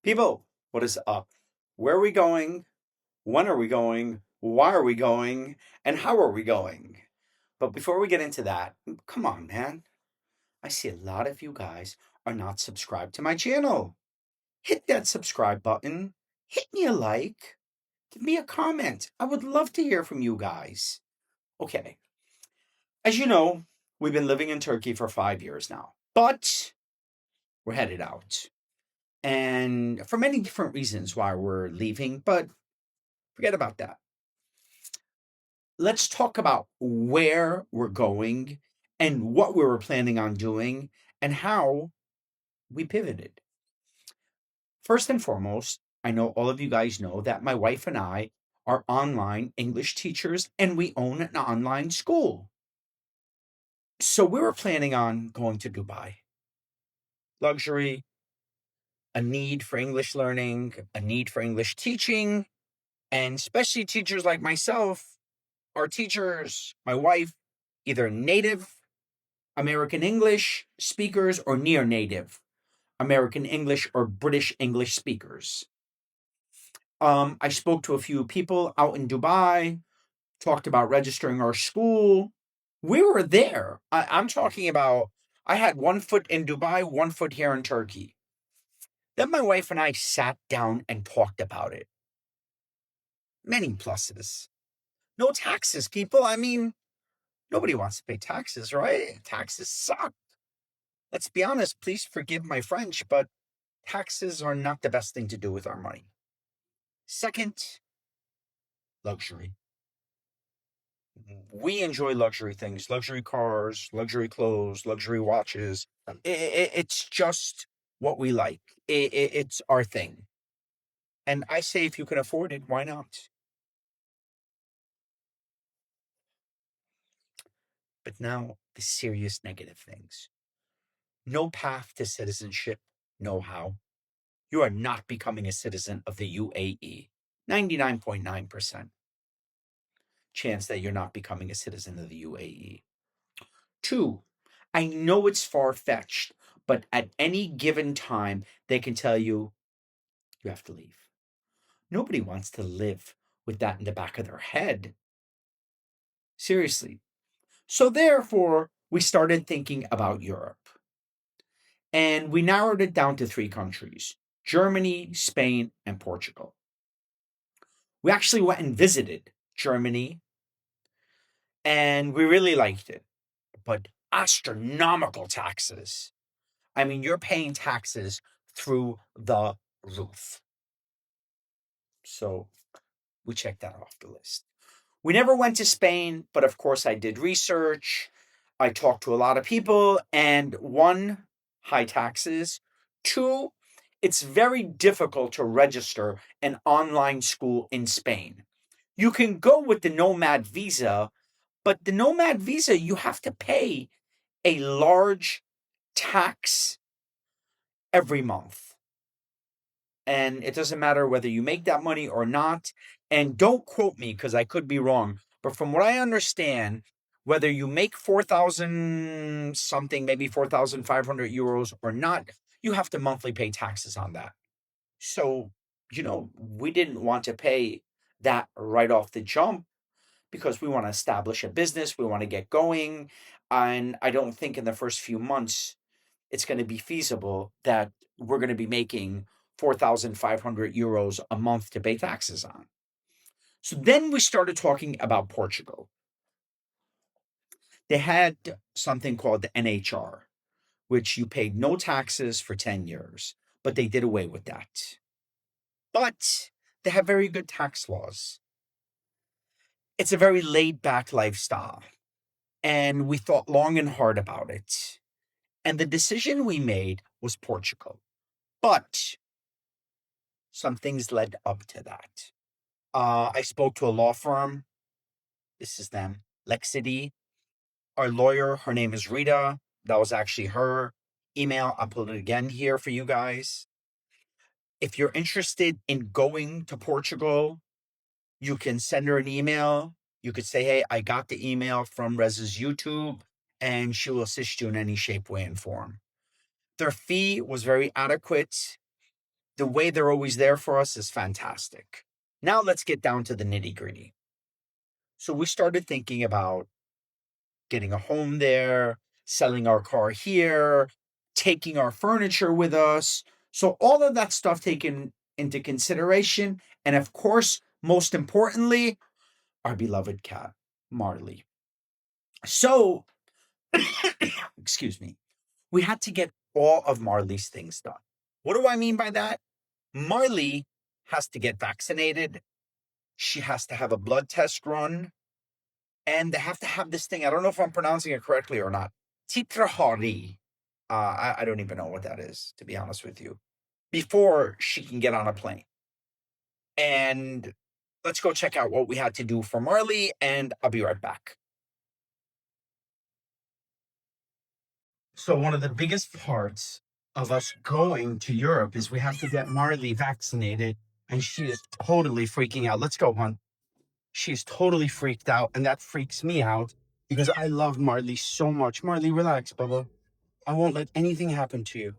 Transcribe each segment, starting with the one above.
People, what is up? Where are we going? When are we going? Why are we going? And how are we going? But before we get into that, come on, man. I see a lot of you guys are not subscribed to my channel. Hit that subscribe button. Hit me a like. Give me a comment. I would love to hear from you guys. Okay. As you know, we've been living in Turkey for 5 years now, but we're headed out. And for many different reasons why we're leaving, but forget about that. Let's talk about where we're going and what we were planning on doing and how we pivoted. First and foremost, I know all of you guys know that my wife and I are online English teachers and we own an online school. So we were planning on going to Dubai. Luxury, a need for English learning, a need for English teaching, and especially teachers like myself, our teachers, my wife, either native American English speakers or near native American English or British English speakers. I spoke to a few people out in Dubai, talked about registering our school. We were there. I'm talking about, I had 1 foot in Dubai, 1 foot here in Turkey. Then my wife and I sat down and talked about it. Many pluses. No taxes, people. I mean, nobody wants to pay taxes, right? Taxes suck. Let's be honest, please forgive my French, but taxes are not the best thing to do with our money. Second, luxury. We enjoy luxury things, luxury cars, luxury clothes, luxury watches. It's just what we like. It's our thing. And I say, if you can afford it, why not? But now, the serious negative things. No path to citizenship, no how. You are not becoming a citizen of the UAE. 99.9% chance that you're not becoming a citizen of the UAE. Two, I know it's far fetched, but at any given time, they can tell you, you have to leave. Nobody wants to live with that in the back of their head. Seriously. So, therefore, we started thinking about Europe. And we narrowed it down to 3 countries: Germany, Spain, and Portugal. We actually went and visited Germany, and we really liked it. But astronomical taxes. I mean, you're paying taxes through the roof. So we checked that off the list. We never went to Spain, but of course, I did research. I talked to a lot of people, and one, high taxes. Two, it's very difficult to register an online school in Spain. You can go with the Nomad visa, but the Nomad visa, you have to pay a large tax every month. And it doesn't matter whether you make that money or not. And don't quote me because I could be wrong. But from what I understand, whether you make 4,000 something, maybe 4,500 euros or not, you have to monthly pay taxes on that. So, we didn't want to pay that right off the jump because we want to establish a business, we want to get going. And I don't think in the first few months it's going to be feasible that we're going to be making 4,500 euros a month to pay taxes on. So then we started talking about Portugal. They had something called the NHR, which you paid no taxes for 10 years, but they did away with that. But they have very good tax laws. It's a very laid back lifestyle. And we thought long and hard about it. And the decision we made was Portugal. But some things led up to that. I spoke to a law firm. This is them, Lexity. Our lawyer, her name is Rita. That was actually her email. I'll put it again here for you guys. If you're interested in going to Portugal, you can send her an email. You could say, hey, I got the email from Rez's YouTube, and she will assist you in any shape, way, and form. Their fee was very adequate. the way they're always there for us is fantastic. Now let's get down to the nitty gritty. So we started thinking about getting a home there, selling our car here, taking our furniture with us. So all of that stuff taken into consideration. And of course, most importantly, our beloved cat, Marley. So, excuse me, we had to get all of Marley's things done. What do I mean by that? Marley has to get vaccinated. She has to have a blood test run. And they have to have this thing. I don't know if I'm pronouncing it correctly or not. Titrahari. I don't even know what that is, to be honest with you. Before she can get on a plane. And let's go check out what we had to do for Marley, and I'll be right back. So one of the biggest parts of us going to Europe is we have to get Marley vaccinated, and she is totally freaking out. Let's go, hon. She's totally freaked out, and that freaks me out because I love Marley so much. Marley, relax, Bubba. I won't let anything happen to you.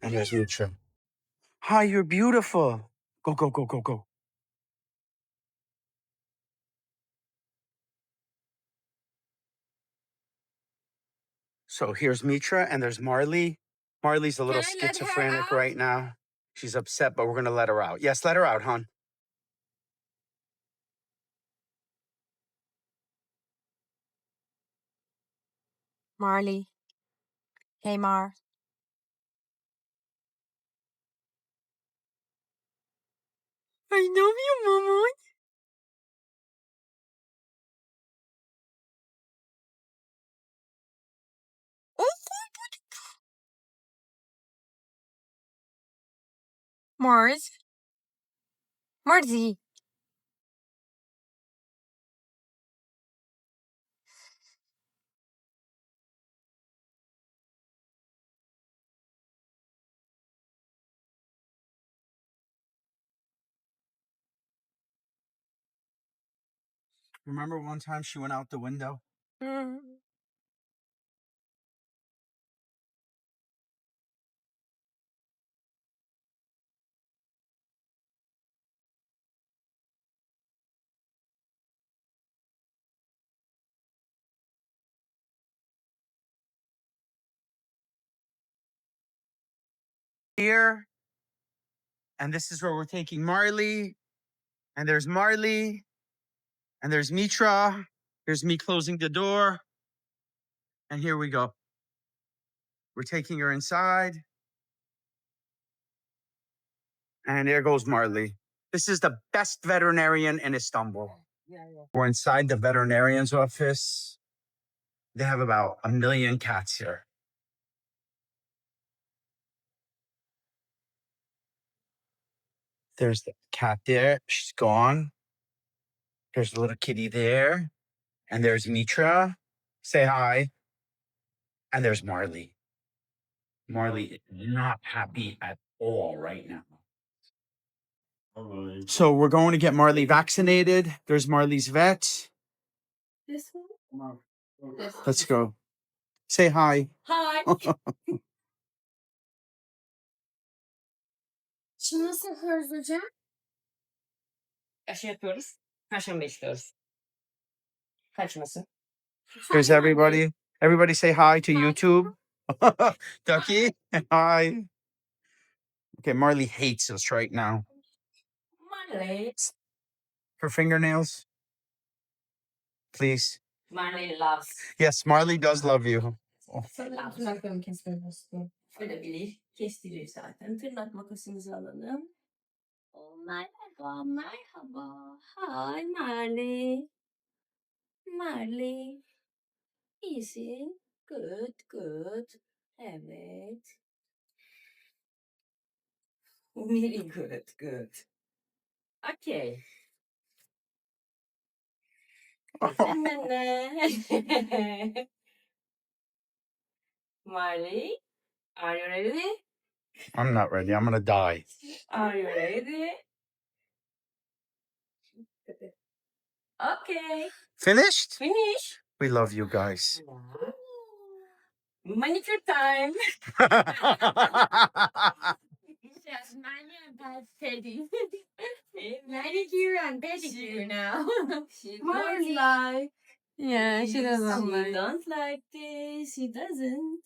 And there's Lutra. Hi, you're beautiful. Go, go, go, go, go. So here's Mitra, and there's Marley. Marley's a little schizophrenic right now. She's upset, but we're going to let her out. Yes, let her out, hon. Marley. Hey, Mar. I love you, Mama. Mars. Marzi. Remember one time she went out the window? Here. And this is where we're taking Marley. And there's Marley. And there's Mitra. Here's me closing the door. And here we go. We're taking her inside. And there goes Marley. This is the best veterinarian in Istanbul. We're inside the veterinarian's office. They have about 1 million cats here. There's the cat there. She's gone. There's the little kitty there. And there's Mitra. Say hi. And there's Marley. Marley is not happy at all right now. So we're going to get Marley vaccinated. There's Marley's vet. This one? Let's go. Say hi. Hi. Şimdi nasıl yapıyoruz hocam? Aşı yapıyoruz. Perşembe işliyoruz. Kaçmasın. Here's everybody. Everybody say hi to YouTube. Ducky, hi. Okay, Marley hates us right now. Marley. Her fingernails. Please. Marley loves. Yes, Marley does love you. Tırnaklarımı kesmemizi. Şöyle bilir. Kestirir zaten. Tırnak makasımızı alalım. Oh, merhaba, merhaba. Hi, Marley. Marley. İyisin. Good, good. Evet. Very good, good. Okay. Marley, are you ready? I'm not ready. I'm gonna die. Are you ready? Okay. Finished? Finish. We love you guys. Manicure time. Teddy. Manicure and pedicure now. She don't like. Yeah, she doesn't She like. don't like this. She doesn't.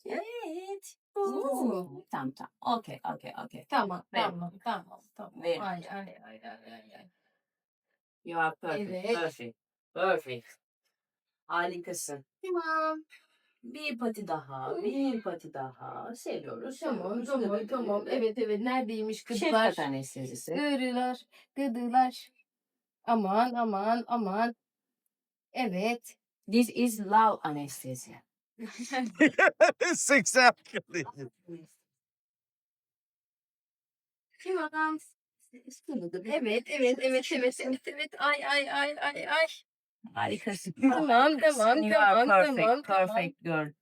Evet. Tamam tamam. Okay okay okay. Tamam, Very tamam, tamam, tamam. Very Ay, good. ay, ay, ay, ay, ay. You are perfect. Evet. Perfect. Perfect. Harikasın. Tamam. Bir pati daha. Bir pati daha. Seviyoruz. Tamam, seviyoruz. tamam, Gıdı tamam. gıdı. Evet, evet. Neredeymiş Şefkat kızlar? anestezisi. Gırılar, gıdılar. Aman, aman, aman. Evet. This is love anestezi. Yes, exactly. Tamam. Evet, evet, evet, evet, evet, evet. Ay, ay, ay, ay, ay. Harikasın. Tamam, tamam, You are tamam, perfect. tamam, tamam. Perfect girl.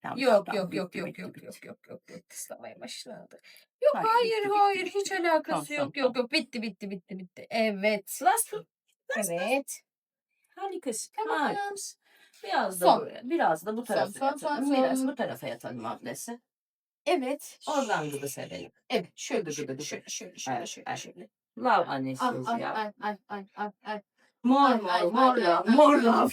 Tamam, Yok, tamam, yok, yok, bitti, yok, bitti, yok, bitti. yok, yok, yok, yok. Islamaya başladı. Yok, Hayır, hayır, bitti, bitti, hayır. bitti, Hiç bitti. alakası Tamam, yok, tamam, yok, yok. Bitti, bitti, bitti, bitti. Evet. Last, Evet. harikasın. Tamam. Harikasın. Biraz da Son. buraya, biraz da bu Son, tarafa son, son, yatalım. Biraz son. bu tarafa yatalım ablası. Evet. Oradan gıdı sevelim. Evet. Şöyle, Gıdı şöyle, gıdı şöyle, gıdı. şöyle, şöyle, Evet, şöyle, evet. şöyle. Love Ay, anestezi ay, yap. ay, ay, ay, ay, ay. More, Ay, more, ay, more ay, love, ay, more ay. love.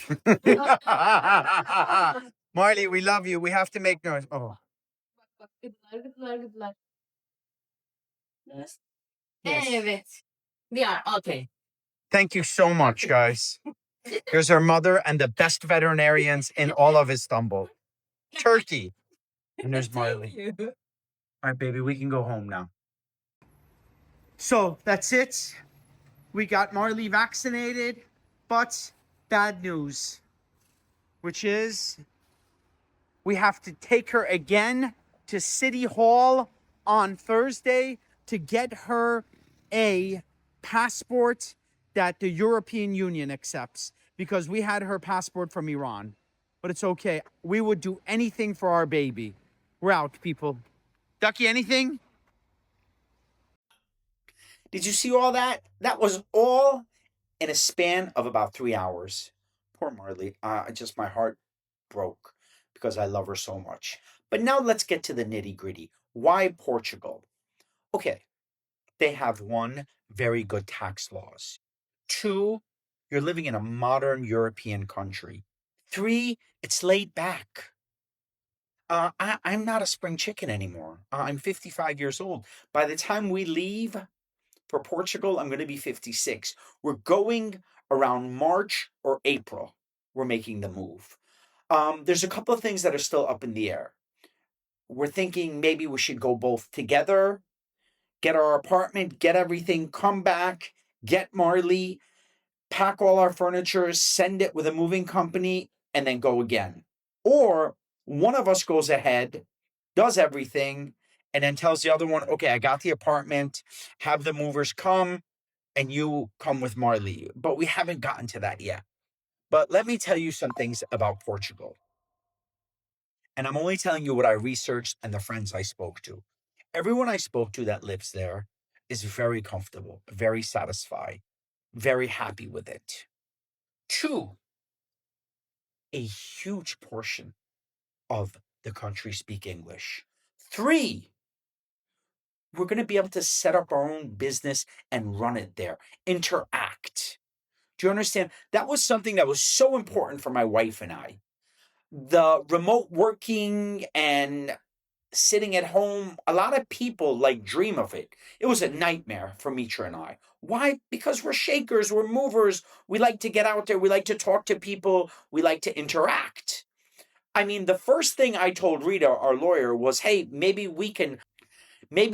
Marley, we love you. We have to make noise. Oh, Bak, bak. Gıdılar, gıdılar, gıdılar. Yes. Evet. We are okay. thank you so much, guys. Here's her mother and the best veterinarians in all of Istanbul. Turkey. And there's Marley. Thank you. All right, baby, we can go home now. So that's it. We got Marley vaccinated, but bad news, which is we have to take her again to City Hall on Thursday to get her a passport that the European Union accepts because we had her passport from Iran. But it's okay. We would do anything for our baby. We're out, people. Ducky, anything? Did you see all that? That was all in a span of about 3 hours. Poor Marley. Just my heart broke because I love her so much. But now let's get to the nitty gritty. Why Portugal? Okay, they have one, very good tax laws. Two, you're living in a modern European country. Three, it's laid back. I'm not a spring chicken anymore. I'm 55 years old. By the time we leave for Portugal, I'm going to be 56. We're going around March or April. We're making the move. There's a couple of things that are still up in the air. We're thinking maybe we should go both together, get our apartment, get everything, come back, get Marley, pack all our furniture, send it with a moving company, and then go again. Or one of us goes ahead, does everything, and then tells the other one, okay, I got the apartment, have the movers come, and you come with Marley. But we haven't gotten to that yet. But let me tell you some things about Portugal. And I'm only telling you what I researched and the friends I spoke to. Everyone I spoke to that lives there is very comfortable, very satisfied, very happy with it. Two, a huge portion of the country speak English. Three, we're going to be able to set up our own business and run it there, interact. Do you understand? That was something that was so important for my wife and I. The remote working and sitting at home, a lot of people like dream of it. It was a nightmare for Mitra and I. Why? Because we're shakers, we're movers. We like to get out there, we like to talk to people, we like to interact. I mean, the first thing I told Rita, our lawyer, was hey, maybe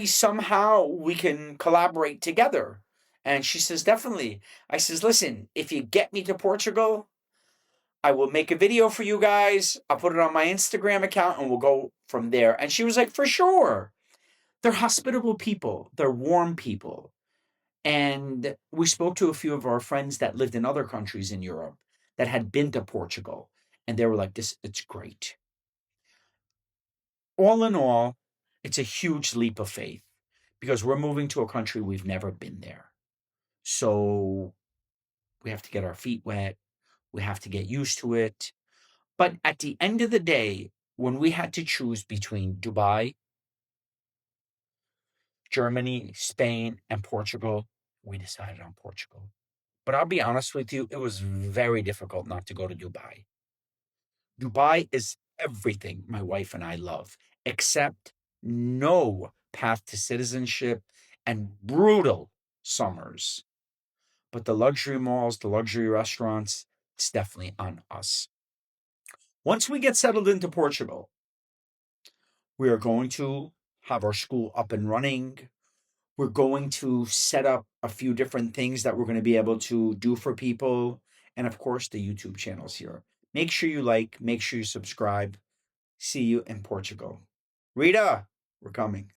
somehow we can collaborate together. And she says, definitely. I says, listen, if you get me to Portugal, I will make a video for you guys. I'll put it on my Instagram account and we'll go from there. And she was like, for sure. They're hospitable people, they're warm people. And we spoke to a few of our friends that lived in other countries in Europe that had been to Portugal. And they were like, it's great. All in all, it's a huge leap of faith because we're moving to a country we've never been there. So we have to get our feet wet. We have to get used to it. But at the end of the day, when we had to choose between Dubai Germany, Spain, and Portugal. We decided on Portugal. But I'll be honest with you, it was very difficult not to go to Dubai. Dubai is everything my wife and I love, except no path to citizenship and brutal summers. But the luxury malls, the luxury restaurants, it's definitely on us. Once we get settled into Portugal, we are going to have our school up and running. We're going to set up a few different things that we're going to be able to do for people. And of course, the YouTube channels here. Make sure you like, make sure you subscribe. See you in Portugal. Rita, we're coming.